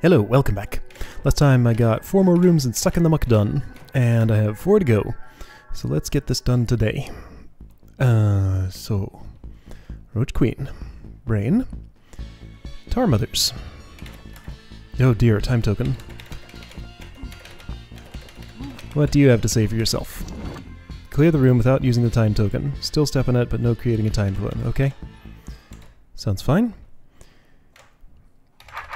Hello, welcome back. Last time I got 4 more rooms and Stuck in the Muck done, and I have 4 to go. So let's get this done today. So Roach Queen, Brain, Tar Mothers. Oh dear, time token. What do you have to say for yourself? Clear the room without using the time token. Still step on it, but no creating a time clone. Okay. Sounds fine.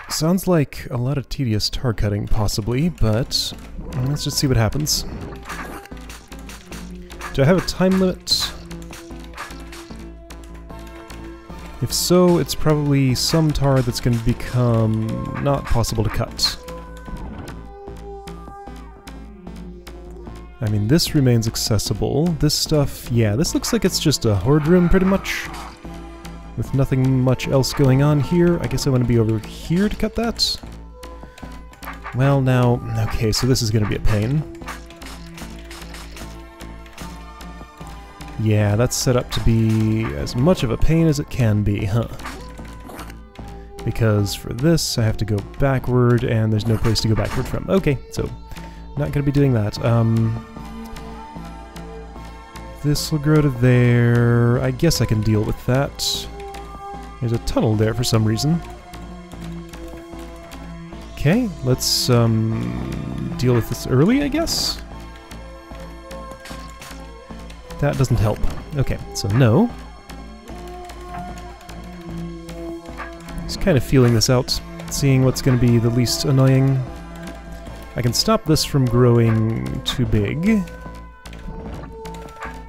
Sounds like a lot of tedious tar cutting, possibly, but let's just see what happens. Do I have a time limit? If so, it's probably some tar that's going to become not possible to cut. I mean, this remains accessible. This stuff, yeah, this looks like it's just a horde room, pretty much. With nothing much else going on here. I guess I want to be over here to cut that. Well, now, okay, so this is going to be a pain. Yeah, that's set up to be as much of a pain as it can be, huh? Because for this, I have to go backward, and there's no place to go backward from. Okay, so, not going to be doing that. This will grow to there. I guess I can deal with that. There's a tunnel there for some reason. Okay, let's deal with this early, I guess? That doesn't help. Okay, so no. Just kind of feeling this out, seeing what's going to be the least annoying. I can stop this from growing too big.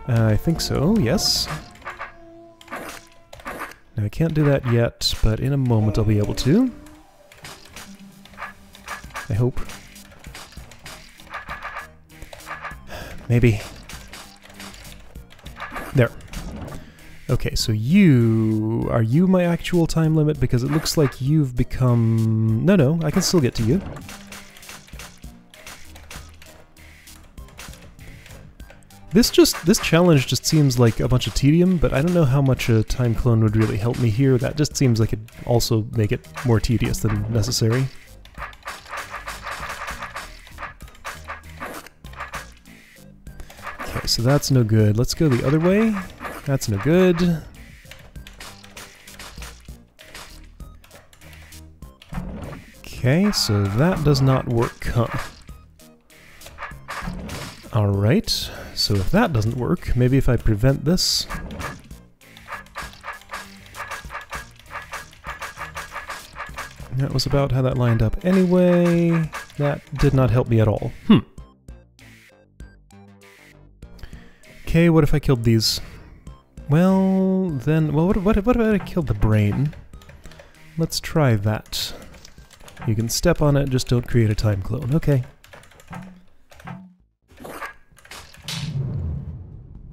I think so, yes. Now I can't do that yet, but in a moment I'll be able to. I hope. Maybe. There. Okay, so you... Are you my actual time limit? Because it looks like you've become... No, I can still get to you. This challenge just seems like a bunch of tedium, but I don't know how much a time clone would really help me here. That just seems like it'd also make it more tedious than necessary. Okay, so that's no good. Let's go the other way. That's no good. Okay, so that does not work, huh? Alright. So if that doesn't work, maybe if I prevent this... That was about how that lined up anyway. That did not help me at all. Okay, what if I killed these? Well, then... Well, what if I killed the brain? Let's try that. You can step on it, just don't create a time clone. Okay.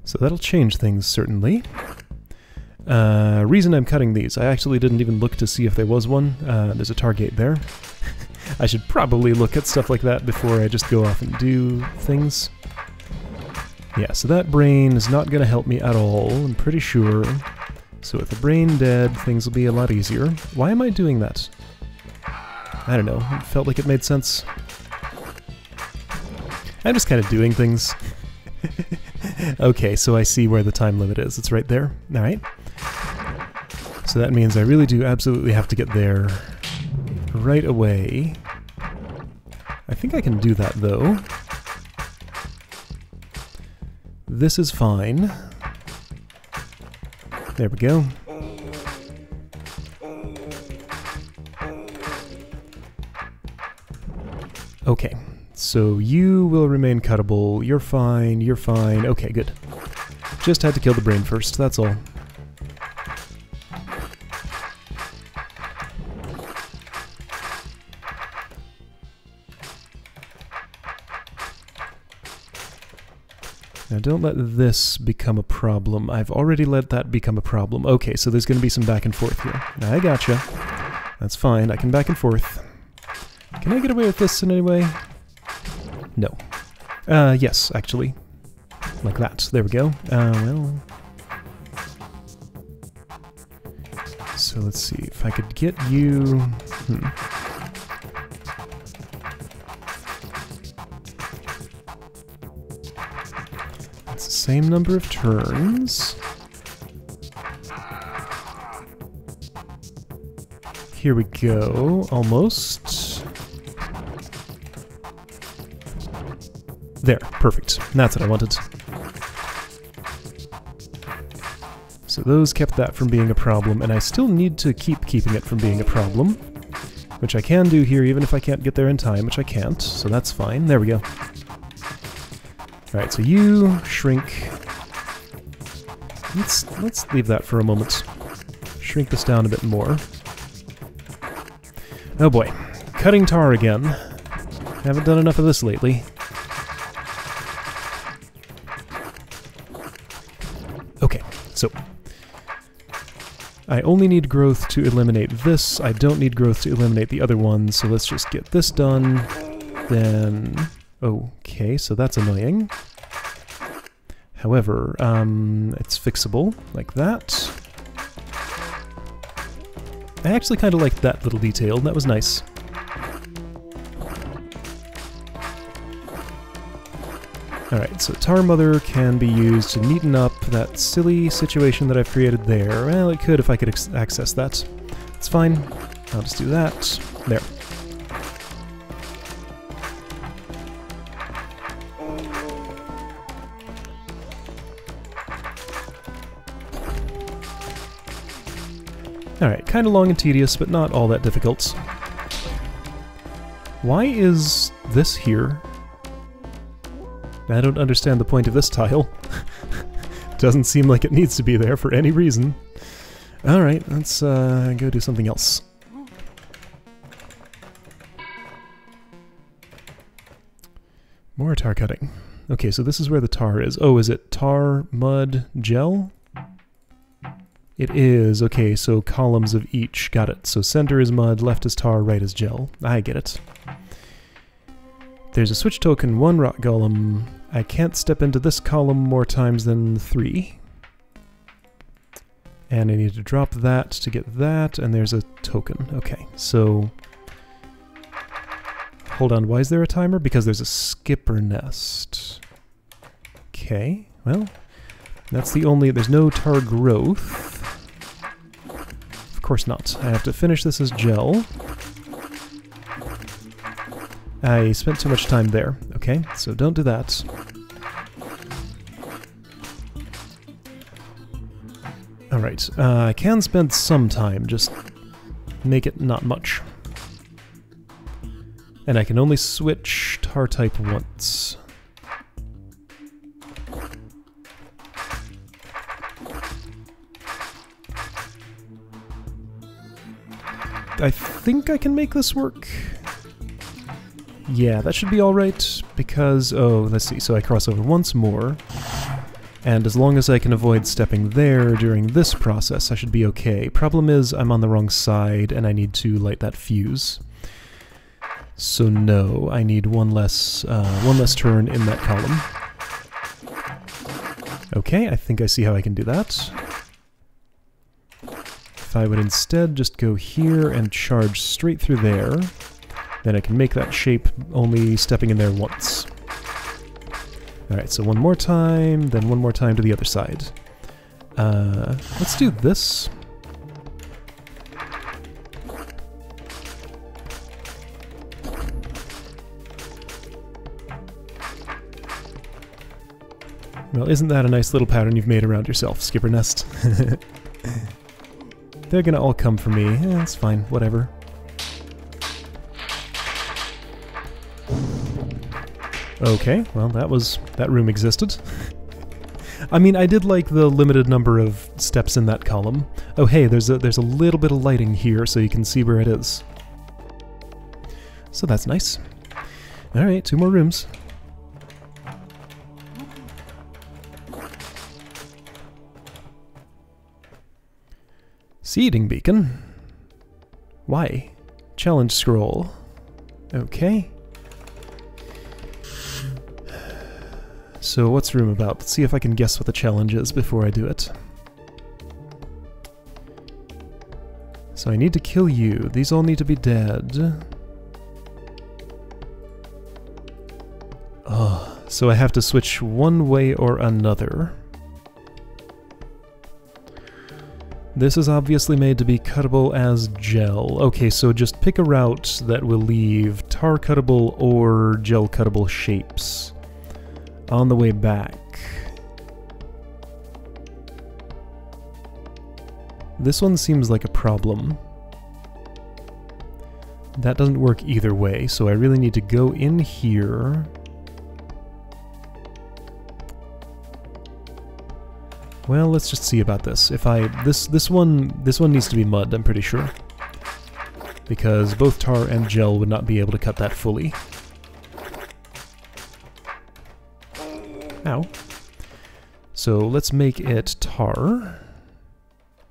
So that'll change things, certainly. Reason I'm cutting these, I actually didn't even look to see if there was one. There's a target there. I should probably look at stuff like that before I just go off and do things. Yeah, so that brain is not going to help me at all, I'm pretty sure. So with the brain dead, things will be a lot easier. Why am I doing that? I don't know, it felt like it made sense. I'm just kind of doing things. Okay, so I see where the time limit is. It's right there. Alright. So that means I really do absolutely have to get there right away. I think I can do that, though. This is fine. There we go. Okay. So you will remain cuttable, you're fine, okay, good. Just had to kill the brain first, that's all. Now don't let this become a problem. I've already let that become a problem. Okay, so there's going to be some back and forth here. I gotcha. That's fine, I can back and forth. Can I get away with this in any way? No. Yes, actually. Like that. There we go. Well... So let's see, if I could get you... same number of turns. Here we go, almost. There, perfect. That's what I wanted. So those kept that from being a problem, and I still need to keep keeping it from being a problem, which I can do here even if I can't get there in time, which I can't, so that's fine. There we go. Alright, so you shrink. Let's leave that for a moment. Shrink this down a bit more. Oh boy. Cutting tar again. Haven't done enough of this lately. Okay, so I only need growth to eliminate this. I don't need growth to eliminate the other one, so let's just get this done. Then... okay, so that's annoying. However, it's fixable, like that. I actually kind of liked that little detail, that was nice. Alright, so Tar Mother can be used to neaten up that silly situation that I've created there. Well, it could if I could access that. It's fine. I'll just do that. There. Alright, kind of long and tedious, but not all that difficult. Why is this here? I don't understand the point of this tile. Doesn't seem like it needs to be there for any reason. Alright, let's go do something else. More tar cutting. Okay, so this is where the tar is. Oh, is it tar, mud, gel? It is. Okay, so columns of each. Got it. So center is mud, left is tar, right is gel. I get it. There's a switch token, 1 rock golem. I can't step into this column more times than 3. And I need to drop that to get that, and there's a token. Okay, so... hold on, why is there a timer? Because there's a skipper nest. Okay, well, that's the only... there's no tar growth. Of course not. I have to finish this as gel. I spent too much time there. Okay, so don't do that. Alright, I can spend some time, just make it not much. And I can only switch tar type once. I think I can make this work. Yeah, that should be alright, because... oh, let's see, so I cross over once more, and as long as I can avoid stepping there during this process, I should be okay. Problem is, I'm on the wrong side, and I need to light that fuse. So no, I need one less turn in that column. Okay, I think I see how I can do that. If I would instead just go here and charge straight through there, then I can make that shape only stepping in there once. Alright, so one more time, then one more time to the other side. Let's do this. Well, isn't that a nice little pattern you've made around yourself, Skipper Nest? They're gonna all come for me. It's fine, whatever. Okay, well that room existed. I mean, I did like the limited number of steps in that column. Oh hey, there's a little bit of lighting here so you can see where it is. So that's nice. Alright, 2 more rooms. Seeding beacon? Why? Challenge scroll. Okay. So what's room about? Let's see if I can guess what the challenge is before I do it. So I need to kill you. These all need to be dead. Oh, So I have to switch one way or another. This is obviously made to be cuttable as gel. Okay, so just pick a route that will leave tar cuttable or gel cuttable shapes on the way back. This one seems like a problem. That doesn't work either way, so I really need to go in here. Well, let's just see about this. If I this one needs to be mud, I'm pretty sure. Because both tar and gel would not be able to cut that fully. Ow. So let's make it tar.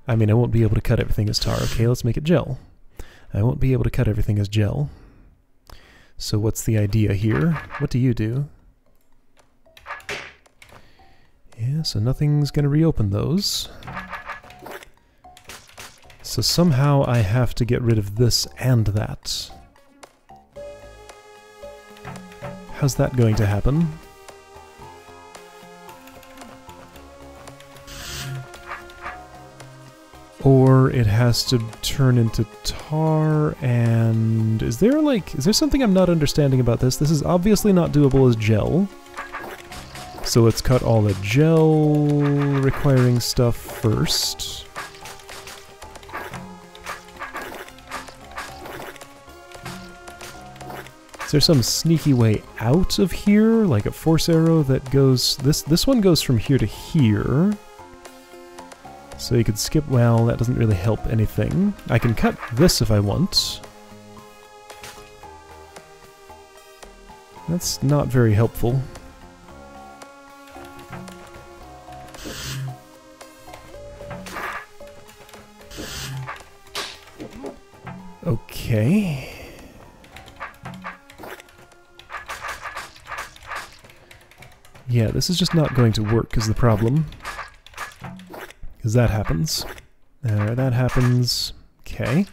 I mean, I won't be able to cut everything as tar. Okay, let's make it gel. I won't be able to cut everything as gel. So what's the idea here? What do you do? Yeah, so nothing's going to reopen those. So somehow I have to get rid of this and that. How's that going to happen? Or it has to turn into tar, and is there something I'm not understanding about this? This is obviously not doable as gel. So let's cut all the gel requiring stuff first. Is there some sneaky way out of here, like a force arrow that goes... This one goes from here to here. So you could skip... Well, that doesn't really help anything. I can cut this if I want. That's not very helpful. Okay. Yeah, this is just not going to work is the problem. Because that happens. That happens. Okay.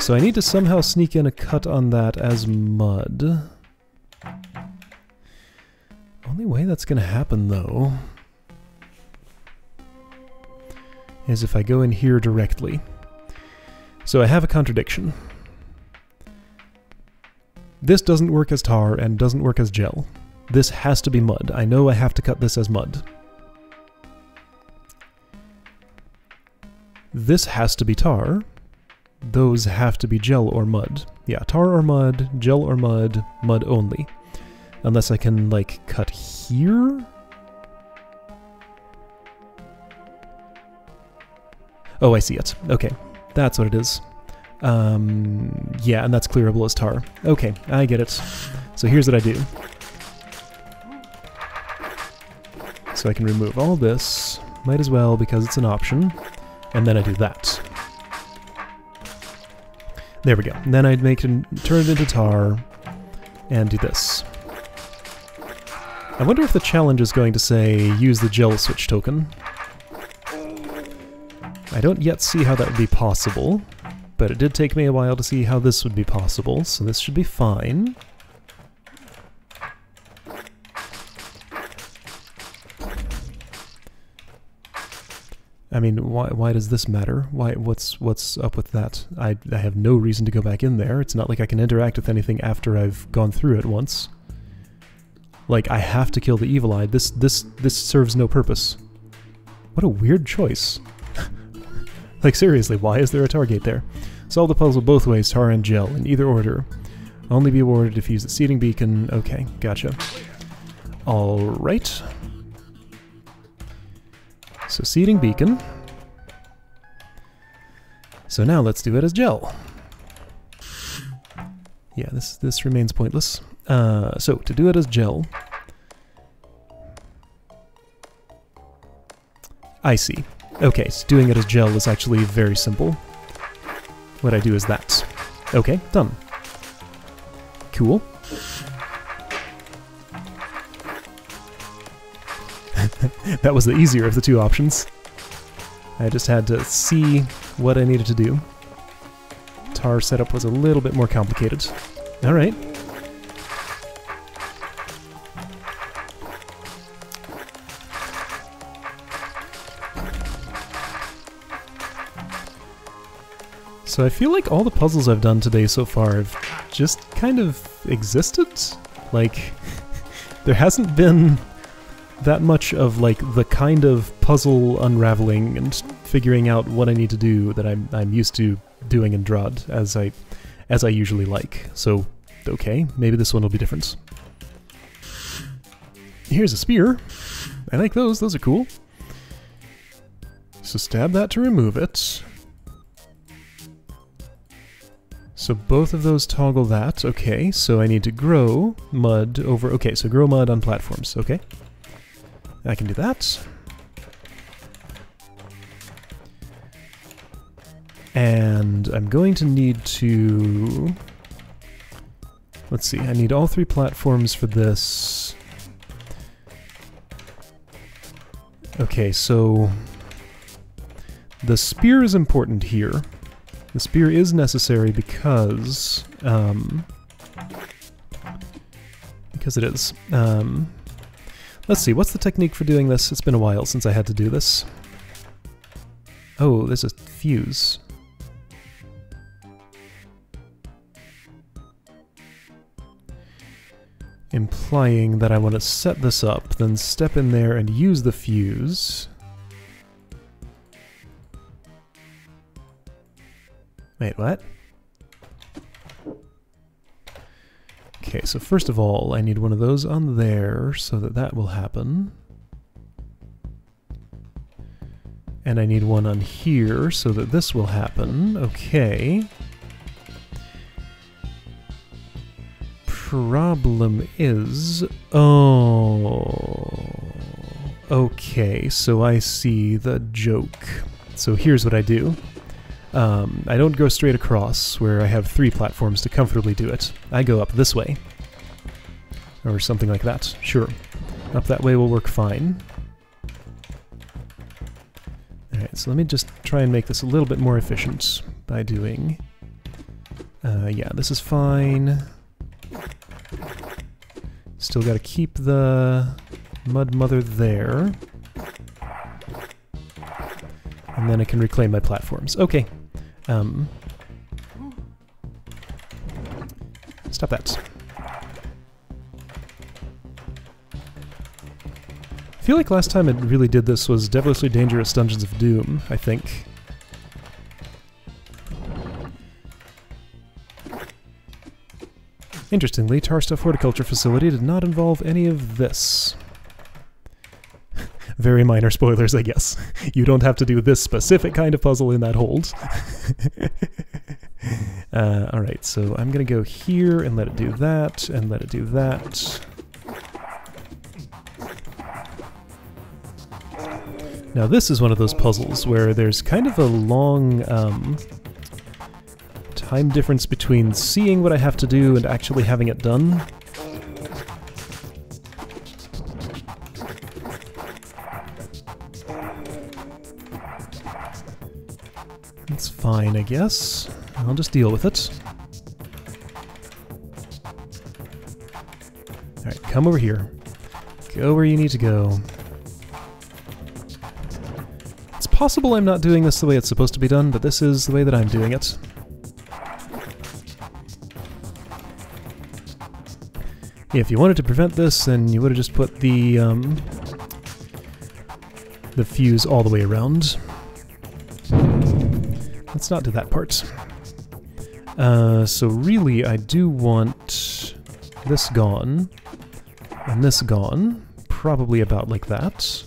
So I need to somehow sneak in a cut on that as mud. Only way that's going to happen, though, is if I go in here directly. So I have a contradiction. This doesn't work as tar and doesn't work as gel. This has to be mud. I know I have to cut this as mud. This has to be tar. Those have to be gel or mud. Yeah, tar or mud, gel or mud, mud only. Unless I can, like, cut here? Oh, I see it. Okay, that's what it is. Yeah, and that's clearable as tar. Okay, I get it. So here's what I do. So I can remove all this. Might as well, because it's an option. And then I do that. There we go. And then I'd turn it into tar, and do this. I wonder if the challenge is going to say, use the gel switch token. I don't yet see how that would be possible, but it did take me a while to see how this would be possible, so this should be fine. I mean, why does this matter? What's up with that? I have no reason to go back in there. It's not like I can interact with anything after I've gone through it once. Like, I have to kill the evil eye. This serves no purpose. What a weird choice. Like, seriously, why is there a tar gate there? Solve the puzzle both ways, tar and gel, in either order. Only be awarded if you use the seeding beacon. Okay, gotcha. Alright. So seeding beacon. So now let's do it as gel. Yeah, this remains pointless. So to do it as gel, I see. Okay, so doing it as gel is actually very simple. What I do is that. Okay, done. Cool. That was the easier of the two options. I just had to see what I needed to do. Tar setup was a little bit more complicated. Alright. So I feel like all the puzzles I've done today so far have just kind of existed. Like, there hasn't been that much of like the kind of puzzle unraveling and figuring out what I need to do that I'm used to doing in DROD as I usually like. So, okay, maybe this one will be different. Here's a spear. I like those. Those are cool. So stab that to remove it. So both of those toggle that. Okay, so I need to grow mud over... Okay, so grow mud on platforms. Okay. I can do that. And I'm going to need to... Let's see, I need all 3 platforms for this. Okay, so... The spear is important here. The spear is necessary because it is. Let's see, what's the technique for doing this? It's been a while since I had to do this. Oh, there's a fuse. Implying that I want to set this up, then step in there and use the fuse. Wait, what? Okay, so first of all, I need one of those on there so that that will happen. And I need one on here so that this will happen. Okay. Problem is... Oh... Okay, so I see the joke. So here's what I do. I don't go straight across, where I have 3 platforms to comfortably do it. I go up this way. Or something like that. Sure. Up that way will work fine. Alright, so let me just try and make this a little bit more efficient by doing... yeah, this is fine. Still gotta keep the mud mother there. And then I can reclaim my platforms. Okay. Stop that. I feel like last time it really did this was Devilishly Dangerous Dungeons of Doom, I think. Interestingly, Tarstuff Horticulture Facility did not involve any of this. Very minor spoilers, I guess. You don't have to do this specific kind of puzzle in that hold. Alright, so I'm gonna go here and let it do that, and let it do that. Now this is one of those puzzles where there's kind of a long time difference between seeing what I have to do and actually having it done. It's fine, I guess. I'll just deal with it. Alright, come over here. Go where you need to go. It's possible I'm not doing this the way it's supposed to be done, but this is the way that I'm doing it. If you wanted to prevent this, then you would have just put the fuse all the way around. Let's not do that part. So really, I do want this gone, and this gone, probably about like that.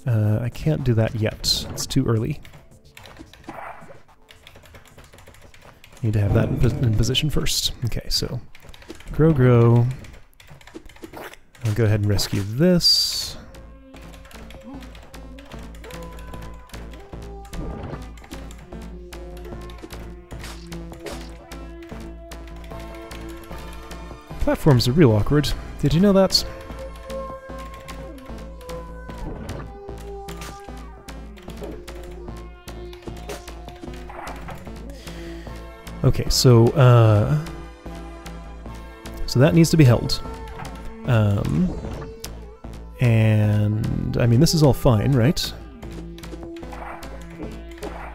I can't do that yet. It's too early. Need to have that in position first. Okay, so grow, grow. I'll go ahead and rescue this. Platforms are real awkward. Did you know that? Okay, so that needs to be held. And I mean, this is all fine, right?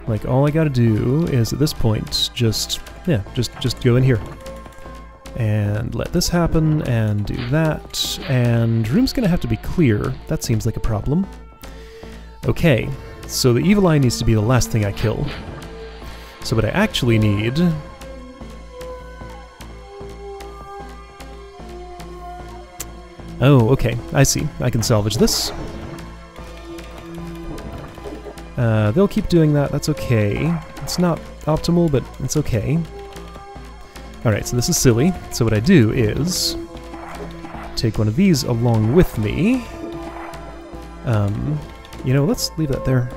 Like, all I gotta do is, at this point, just go in here. And let this happen, and do that, and room's gonna have to be clear. That seems like a problem. Okay, so the evil eye needs to be the last thing I kill. So what I actually need... Oh, okay, I see. I can salvage this. They'll keep doing that, that's okay. It's not optimal, but it's okay. Alright, so this is silly. So what I do is take one of these along with me. You know, let's leave that there.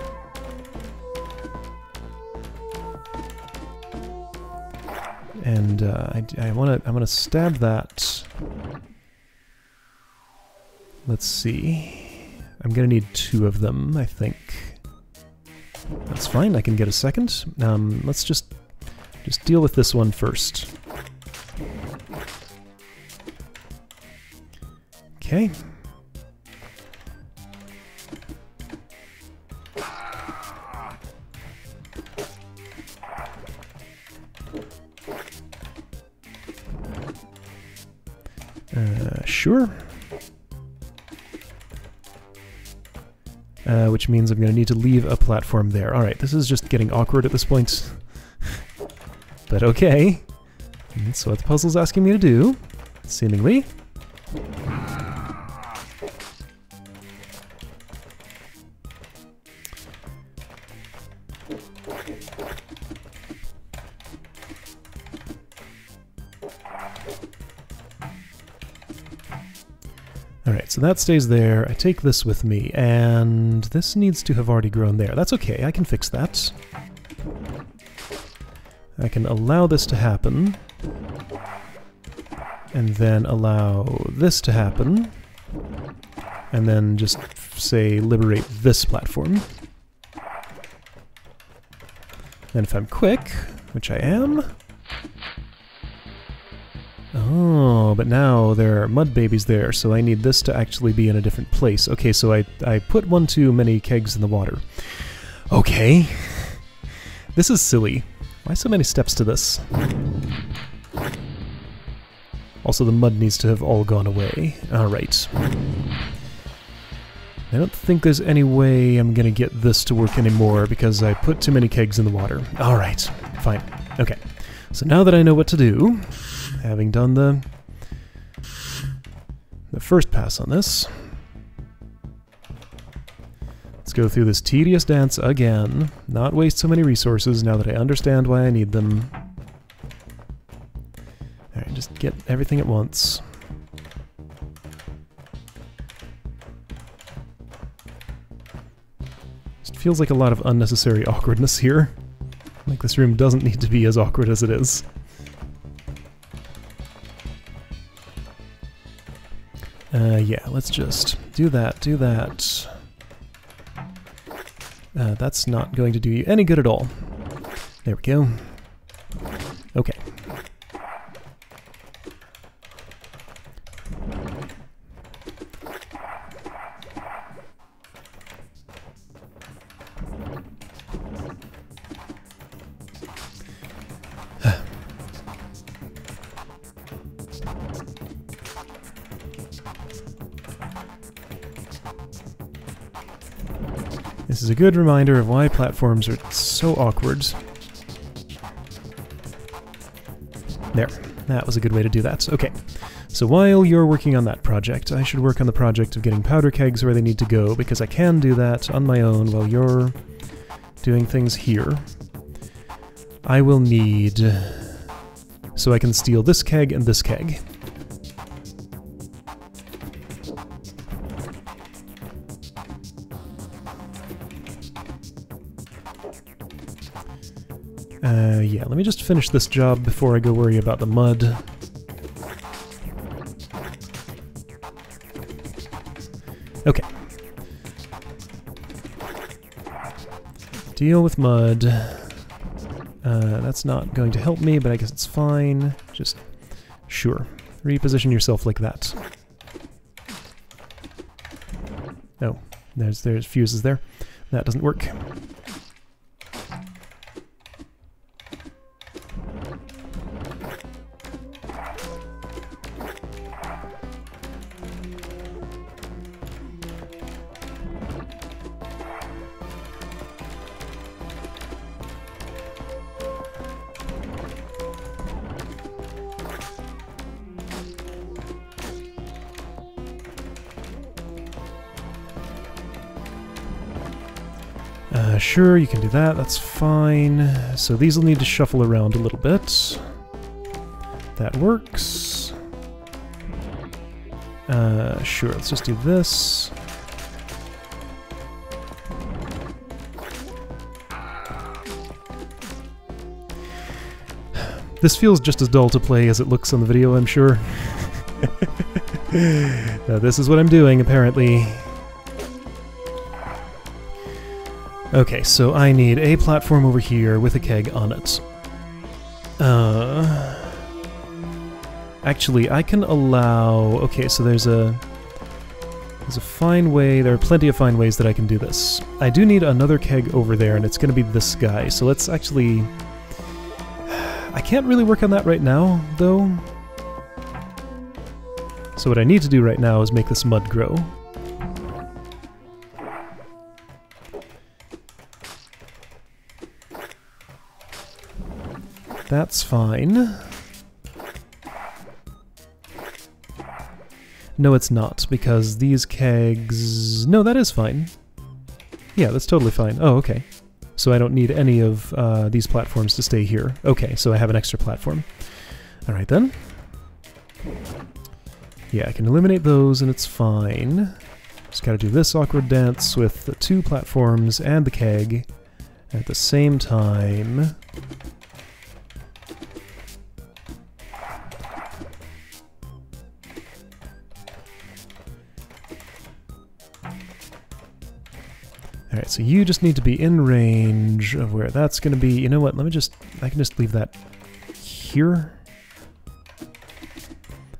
And I wanna stab that. Let's see. I'm gonna need 2 of them, I think. That's fine, I can get a second. Let's just deal with this one first. Okay. Sure. Which means I'm going to need to leave a platform there. Alright, this is just getting awkward at this point. But okay. That's what the puzzle's asking me to do, seemingly. Alright, so that stays there. I take this with me, and this needs to have already grown there. That's okay, I can fix that. I can allow this to happen, and then allow this to happen, and then just, say, liberate this platform. And if I'm quick, which I am... Oh, but now there are mud babies there, so I need this to actually be in a different place. Okay, so I put one too many kegs in the water. Okay. This is silly. Why so many steps to this? Also, the mud needs to have all gone away. Alright. I don't think there's any way I'm gonna get this to work anymore because I put too many kegs in the water. Alright, fine. Okay. So now that I know what to do, having done the first pass on this, let's go through this tedious dance again, not waste so many resources now that I understand why I need them. Alright, just get everything at once. Just feels like a lot of unnecessary awkwardness here. Like this room doesn't need to be as awkward as it is. Yeah, let's just do that, do that. That's not going to do you any good at all. There we go. Okay. This is a good reminder of why platforms are so awkward. There. That was a good way to do that. Okay. So while you're working on that project, I should work on the project of getting powder kegs where they need to go, because I can do that on my own while you're doing things here. I will need... So I can steal this keg and this keg. Yeah, let me just finish this job before I go worry about the mud. Okay. Deal with mud. That's not going to help me, but I guess it's fine. Just, sure. Reposition yourself like that. Oh, there's fuses there. That doesn't work. Sure, you can do that, that's fine. So these will need to shuffle around a little bit. That works. Sure, let's just do this. This feels just as dull to play as it looks on the video, I'm sure. Now, this is what I'm doing, apparently. Okay, so I need a platform over here with a keg on it. Actually, I can allow... Okay, so there's a fine way... There are plenty of fine ways that I can do this. I do need another keg over there, and it's going to be this guy. So let's actually... I can't really work on that right now, though. So what I need to do right now is make this mud grow. That's fine. No, it's not, because these kegs... No, that is fine. Yeah, that's totally fine. Oh, okay. So I don't need any of these platforms to stay here. Okay, so I have an extra platform. Alright then. Yeah, I can eliminate those and it's fine. Just gotta do this awkward dance with the 2 platforms and the keg at the same time. Alright, so you just need to be in range of where that's going to be. You know what, I can just leave that here.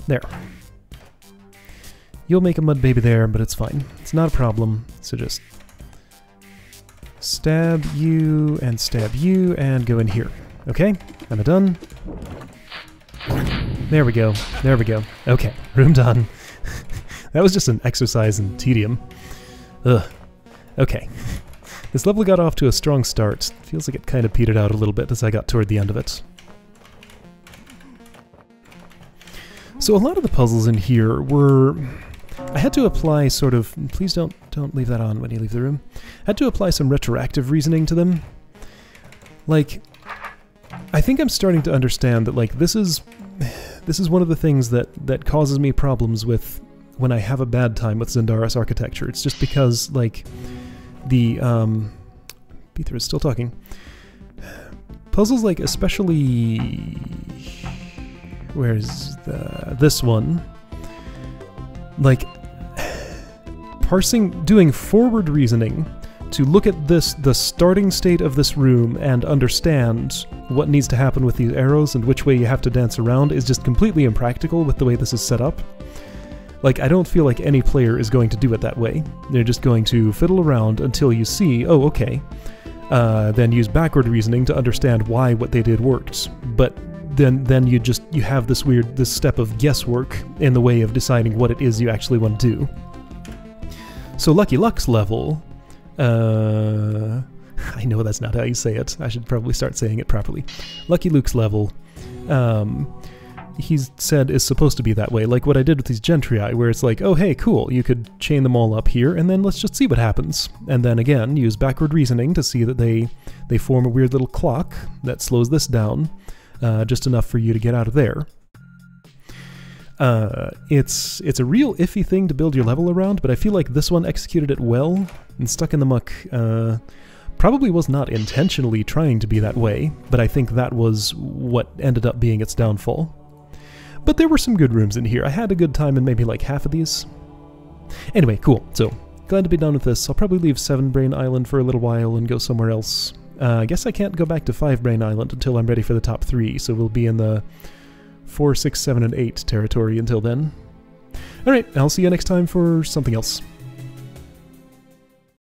There. You'll make a mud baby there, but it's fine. It's not a problem. So just stab you and go in here. Okay, am I done? There we go, there we go. Okay, room done. That was just an exercise in tedium. Ugh. Okay. This level got off to a strong start. Feels like it kind of petered out a little bit as I got toward the end of it. So a lot of the puzzles in here were... I had to apply sort of... Please don't leave that on when you leave the room. I had to apply some retroactive reasoning to them. Like, I think I'm starting to understand that, like, this is one of the things that causes me problems with when I have a bad time with Zendaris architecture. It's just because, like... The, Beether is still talking. Puzzles like especially... Where's this one? Like, doing forward reasoning to look at the starting state of this room and understand what needs to happen with these arrows and which way you have to dance around is just completely impractical with the way this is set up. Like, I don't feel like any player is going to do it that way. They're just going to fiddle around until you see, oh, okay. Then use backward reasoning to understand why what they did worked. But then you have this step of guesswork in the way of deciding what it is you actually want to do. So Lucky Luck's level... I know that's not how you say it. I should probably start saying it properly. Lucky Luke's level... he's said is supposed to be that way, like what I did with these Gentrii, where it's like, oh hey, cool, you could chain them all up here, and then let's just see what happens. And then again, use backward reasoning to see that they form a weird little clock that slows this down, just enough for you to get out of there. It's a real iffy thing to build your level around, but I feel like this one executed it well, and Stuck in the Muck probably was not intentionally trying to be that way, but I think that was what ended up being its downfall. But there were some good rooms in here. I had a good time in maybe like half of these. Anyway, cool. So, glad to be done with this. I'll probably leave 7 Brain Island for a little while and go somewhere else. I guess I can't go back to 5 Brain Island until I'm ready for the top 3, so we'll be in the 4, 6, 7, and 8 territory until then. Alright, I'll see you next time for something else.